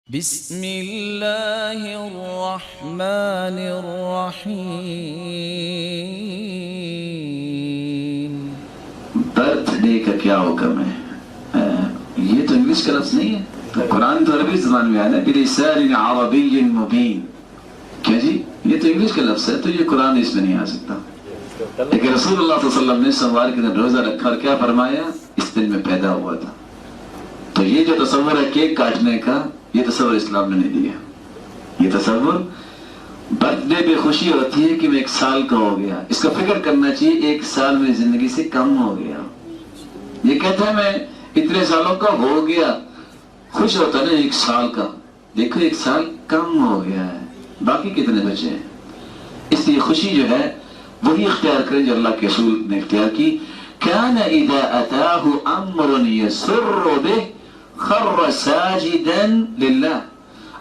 بسم اللہ الرحمن الرحیم۔ برتھ ڈے کا کیا حکم ہے؟ یہ تو انگلش کا لفظ نہیں ہے، قرآن تو عربی زبان میں آیا نا، بلسان عربی مبین۔ کیا جی، یہ تو انگلش کا لفظ ہے، تو یہ قرآن اس میں نہیں آ سکتا۔ لیکن رسول اللہ صلی اللہ علیہ وسلم نے سوموار کے دن روزہ رکھا اور کیا فرمایا؟ اس دن میں پیدا ہوا تھا۔ تو یہ جو تصور ہے کیک کاٹنے کا، یہ تصور اسلام نے نہیں دیا۔ یہ تصور برتھ ڈے پہ خوشی ہوتی ہے کہ میں 1 سال کا ہو گیا، اس کا فکر کرنا چاہیے 1 سال میں زندگی سے کم ہو گیا۔ یہ کہتا ہے میں اتنے سالوں کا ہو گیا، خوش ہوتا ہے نا 1 سال کا، دیکھو 1 سال کم ہو گیا ہے، باقی کتنے بچے ہیں۔ اس لیے خوشی جو ہے وہی اختیار کریں جو اللہ کے رسول نے اختیار کی۔ كان اذا اتاه امر يسر به خر ساجدا للہ،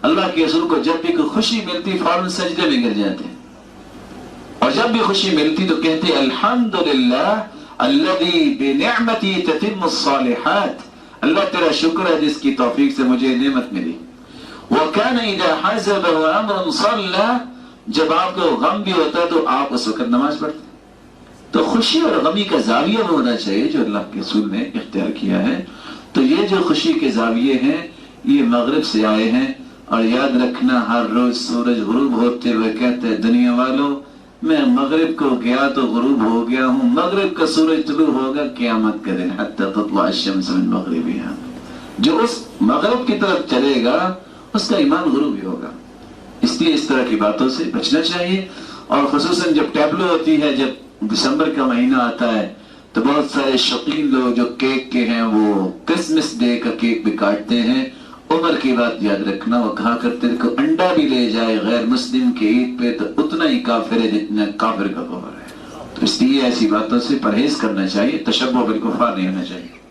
اللہ کے رسول کو جب بھی کوئی خوشی ملتی فوراً سجدے میں گر جاتے، اور جب بھی خوشی ملتی تو کہتے الحمدللہ الذی بنعمتی تتم الصالحات، اللہ تیرا شکر ہے جس کی توفیق سے مجھے نعمت ملی۔ وَكَانَ إِذَا حَزَبَهُ أَمْرٌ صَلَّى، جب آپ کو غم بھی ہوتا ہے تو آپ اس وقت نماز پڑھتے۔ تو خوشی اور غمی کا زاویہ ہونا چاہیے جو اللہ کے رسول نے اختیار کیا ہے۔ تو یہ جو خوشی کے زاویے ہیں یہ مغرب سے آئے ہیں، اور یاد رکھنا ہر روز سورج غروب ہوتے ہوئے کہتے ہیں دنیا والوں میں مغرب کو گیا تو غروب ہو گیا ہوں، مغرب کا سورج طلوع ہوگا قیامت کا دن، حتی تطلع الشمس من مغربها۔ جو اس مغرب کی طرف چلے گا اس کا ایمان غروب ہی ہوگا۔ اس لیے اس طرح کی باتوں سے بچنا چاہیے، اور خصوصاً جب ٹیبلو ہوتی ہے، جب دسمبر کا مہینہ آتا ہے تو بہت سارے شوقین لوگ جو کیک کے ہیں وہ کرسمس ڈے کا کیک بھی کاٹتے ہیں۔ عمر کی بات یاد رکھنا، وہ کہا کرتے تھے کہ انڈا بھی لے جائے غیر مسلم کے عید پہ تو اتنا ہی کافر ہے جتنا کافر کا کفر ہے۔ تو اس لیے ایسی باتوں سے پرہیز کرنا چاہیے، تشبہ بالکفار نہیں ہونا چاہیے۔